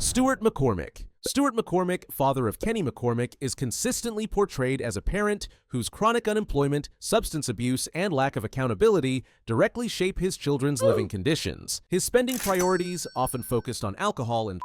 Stuart McCormick. Stuart McCormick, father of Kenny McCormick, is consistently portrayed as a parent whose chronic unemployment, substance abuse, and lack of accountability directly shape his children's living conditions. His spending priorities, often focused on alcohol and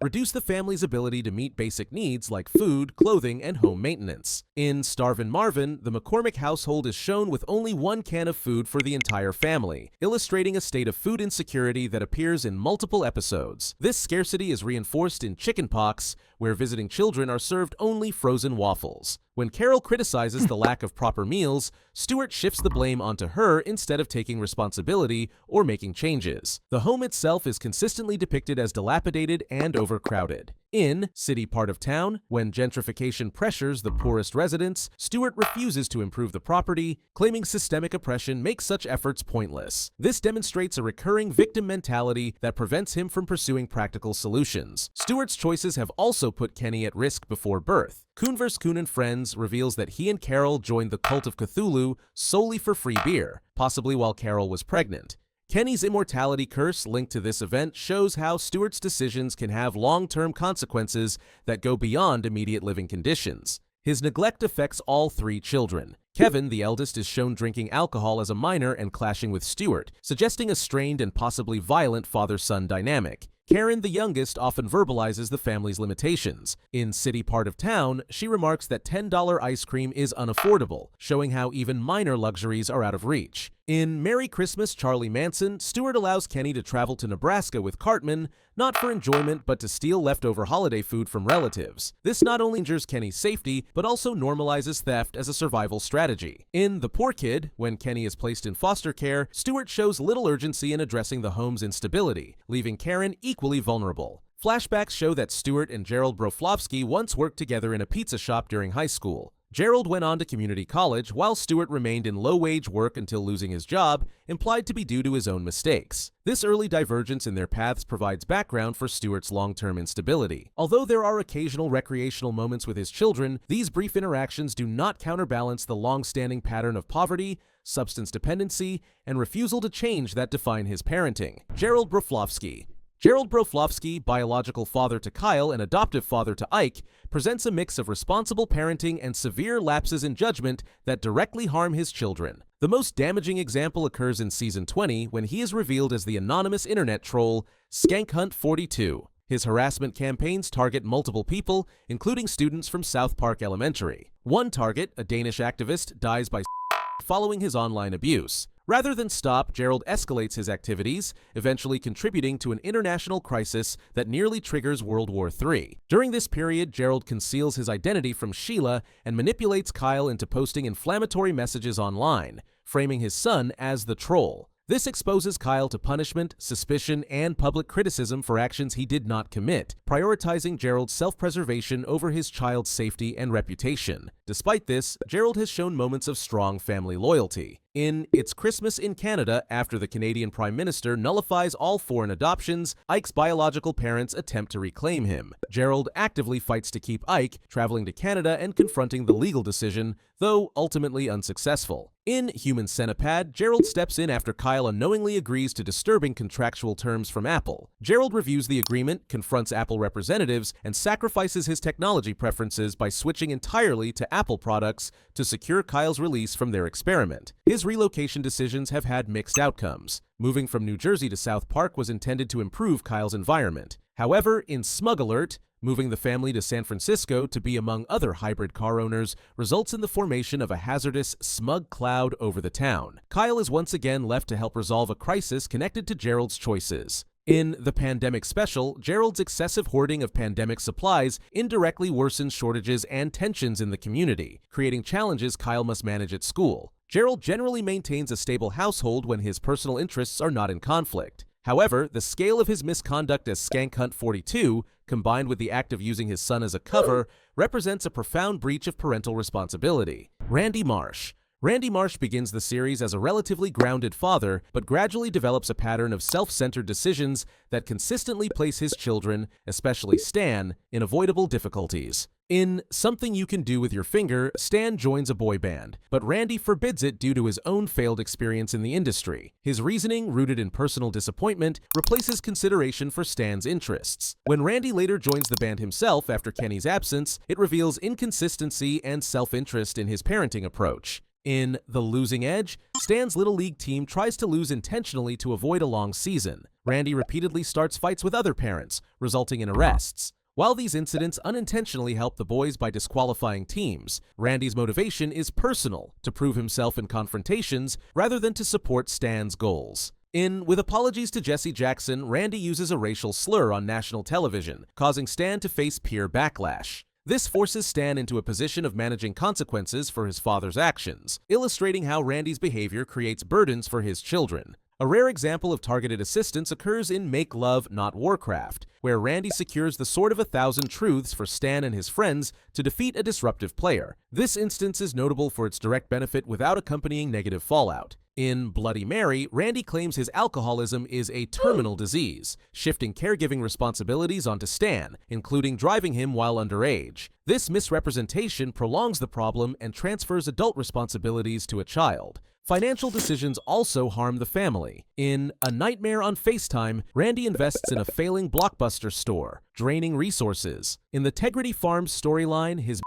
reduce the family's ability to meet basic needs like food, clothing, and home maintenance. In Starvin' Marvin, the McCormick household is shown with only one can of food for the entire family, illustrating a state of food insecurity that appears in multiple episodes. This scarcity is reinforced in Chicken Pox, where visiting children are served only frozen waffles. When Carol criticizes the lack of proper meals, Stuart shifts the blame onto her instead of taking responsibility or making changes. The home itself is consistently depicted as dilapidated and overcrowded. In City Part of Town, when gentrification pressures the poorest residents, Stuart refuses to improve the property, claiming systemic oppression makes such efforts pointless. This demonstrates a recurring victim mentality that prevents him from pursuing practical solutions. Stuart's choices have also put Kenny at risk before birth. Coon vs. Coon and Friends reveals that he and Carol joined the cult of Cthulhu solely for free beer, possibly while Carol was pregnant. Kenny's immortality curse linked to this event shows how Stuart's decisions can have long-term consequences that go beyond immediate living conditions. His neglect affects all three children. Kevin, the eldest, is shown drinking alcohol as a minor and clashing with Stuart, suggesting a strained and possibly violent father-son dynamic. Karen, the youngest, often verbalizes the family's limitations. In City Part of Town, she remarks that $10 ice cream is unaffordable, showing how even minor luxuries are out of reach. In Merry Christmas, Charlie Manson, Stuart allows Kenny to travel to Nebraska with Cartman, not for enjoyment but to steal leftover holiday food from relatives. This not only injures Kenny's safety, but also normalizes theft as a survival strategy. In The Poor Kid, when Kenny is placed in foster care, Stuart shows little urgency in addressing the home's instability, leaving Karen equally vulnerable. Flashbacks show that Stuart and Gerald Broflovsky once worked together in a pizza shop during high school. Gerald went on to community college, while Stuart remained in low-wage work until losing his job, implied to be due to his own mistakes. This early divergence in their paths provides background for Stuart's long-term instability. Although there are occasional recreational moments with his children, these brief interactions do not counterbalance the long-standing pattern of poverty, substance dependency, and refusal to change that define his parenting. Gerald Broflovsky. Gerald Broflovsky, biological father to Kyle and adoptive father to Ike, presents a mix of responsible parenting and severe lapses in judgment that directly harm his children. The most damaging example occurs in Season 20 when he is revealed as the anonymous internet troll Skankhunt42. His harassment campaigns target multiple people, including students from South Park Elementary. One target, a Danish activist, dies by following his online abuse. Rather than stop, Gerald escalates his activities, eventually contributing to an international crisis that nearly triggers World War III. During this period, Gerald conceals his identity from Sheila and manipulates Kyle into posting inflammatory messages online, framing his son as the troll. This exposes Kyle to punishment, suspicion, and public criticism for actions he did not commit, prioritizing Gerald's self-preservation over his child's safety and reputation. Despite this, Gerald has shown moments of strong family loyalty. In It's Christmas in Canada, after the Canadian Prime Minister nullifies all foreign adoptions, Ike's biological parents attempt to reclaim him. Gerald actively fights to keep Ike, traveling to Canada and confronting the legal decision, though ultimately unsuccessful. In Human Centipede, Gerald steps in after Kyle unknowingly agrees to disturbing contractual terms from Apple. Gerald reviews the agreement, confronts Apple representatives, and sacrifices his technology preferences by switching entirely to Apple products to secure Kyle's release from their experiment. His relocation decisions have had mixed outcomes. Moving from New Jersey to South Park was intended to improve Kyle's environment. However, in Smug Alert, moving the family to San Francisco to be among other hybrid car owners results in the formation of a hazardous smug cloud over the town. Kyle is once again left to help resolve a crisis connected to Gerald's choices. In The Pandemic Special, Gerald's excessive hoarding of pandemic supplies indirectly worsens shortages and tensions in the community, creating challenges Kyle must manage at school. Gerald generally maintains a stable household when his personal interests are not in conflict. However, the scale of his misconduct as Skankhunt42, combined with the act of using his son as a cover, represents a profound breach of parental responsibility. Randy Marsh. Randy Marsh begins the series as a relatively grounded father, but gradually develops a pattern of self-centered decisions that consistently place his children, especially Stan, in avoidable difficulties. In Something You Can Do With Your Finger, Stan joins a boy band, but Randy forbids it due to his own failed experience in the industry. His reasoning, rooted in personal disappointment, replaces consideration for Stan's interests. When Randy later joins the band himself after Kenny's absence, it reveals inconsistency and self-interest in his parenting approach. In The Losing Edge, Stan's Little League team tries to lose intentionally to avoid a long season. Randy repeatedly starts fights with other parents, resulting in arrests. While these incidents unintentionally help the boys by disqualifying teams, Randy's motivation is personal, to prove himself in confrontations rather than to support Stan's goals. With Apologies to Jesse Jackson, Randy uses a racial slur on national television, causing Stan to face peer backlash. This forces Stan into a position of managing consequences for his father's actions, illustrating how Randy's behavior creates burdens for his children. A rare example of targeted assistance occurs in Make Love, Not Warcraft, where Randy secures the Sword of 1,000 Truths for Stan and his friends to defeat a disruptive player. This instance is notable for its direct benefit without accompanying negative fallout. In Bloody Mary, Randy claims his alcoholism is a terminal disease, shifting caregiving responsibilities onto Stan, including driving him while underage. This misrepresentation prolongs the problem and transfers adult responsibilities to a child. Financial decisions also harm the family. In A Nightmare on FaceTime, Randy invests in a failing Blockbuster store, draining resources. In the Tegrity Farms storyline, his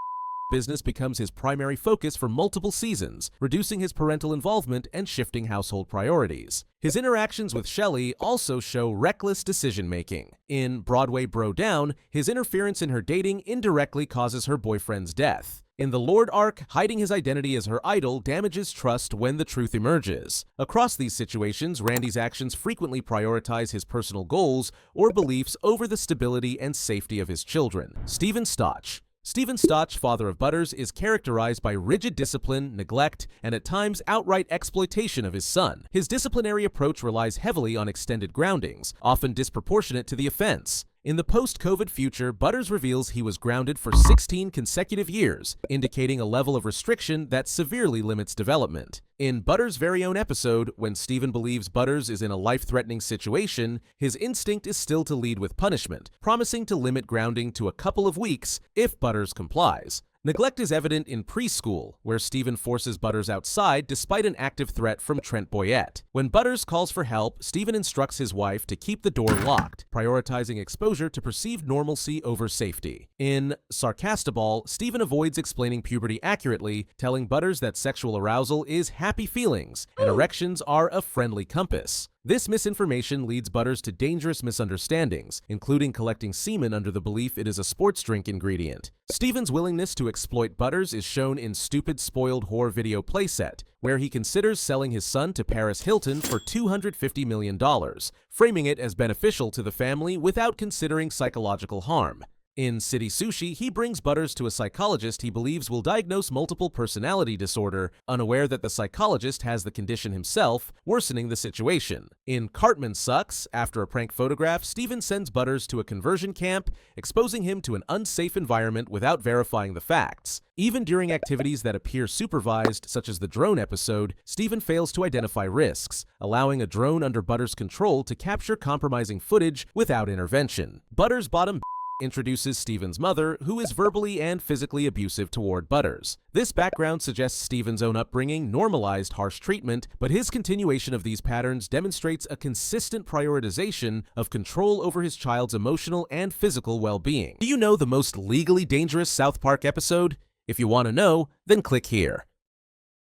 business becomes his primary focus for multiple seasons, reducing his parental involvement and shifting household priorities. His interactions with Shelley also show reckless decision-making. In Broadway Bro Down, his interference in her dating indirectly causes her boyfriend's death. In the Lord arc, hiding his identity as her idol damages trust when the truth emerges. Across these situations, Randy's actions frequently prioritize his personal goals or beliefs over the stability and safety of his children. Stephen Stotch. Stephen Stotch, father of Butters, is characterized by rigid discipline, neglect, and at times outright exploitation of his son. His disciplinary approach relies heavily on extended groundings, often disproportionate to the offense. In the post-COVID future, Butters reveals he was grounded for 16 consecutive years, indicating a level of restriction that severely limits development. In Butters' very own episode, when Stephen believes Butters is in a life-threatening situation, his instinct is still to lead with punishment, promising to limit grounding to a couple of weeks if Butters complies. Neglect is evident in Preschool, where Stephen forces Butters outside despite an active threat from Trent Boyette. When Butters calls for help, Stephen instructs his wife to keep the door locked, prioritizing exposure to perceived normalcy over safety. In Sarcastiball, Stephen avoids explaining puberty accurately, telling Butters that sexual arousal is happy feelings and erections are a friendly compass. This misinformation leads Butters to dangerous misunderstandings, including collecting semen under the belief it is a sports drink ingredient. Stephen's willingness to exploit Butters is shown in Stupid Spoiled Whore video playset, where he considers selling his son to Paris Hilton for $250 million, framing it as beneficial to the family without considering psychological harm. In City Sushi, he brings Butters to a psychologist he believes will diagnose multiple personality disorder, unaware that the psychologist has the condition himself, worsening the situation. In Cartman Sucks, after a prank photograph, Stephen sends Butters to a conversion camp, exposing him to an unsafe environment without verifying the facts. Even during activities that appear supervised, such as the drone episode, Stephen fails to identify risks, allowing a drone under Butters' control to capture compromising footage without intervention. Butters' bottom introduces Stephen's mother, who is verbally and physically abusive toward Butters. This background suggests Stephen's own upbringing normalized harsh treatment, but his continuation of these patterns demonstrates a consistent prioritization of control over his child's emotional and physical well-being. Do you know the most legally dangerous South Park episode? If you want to know, then click here.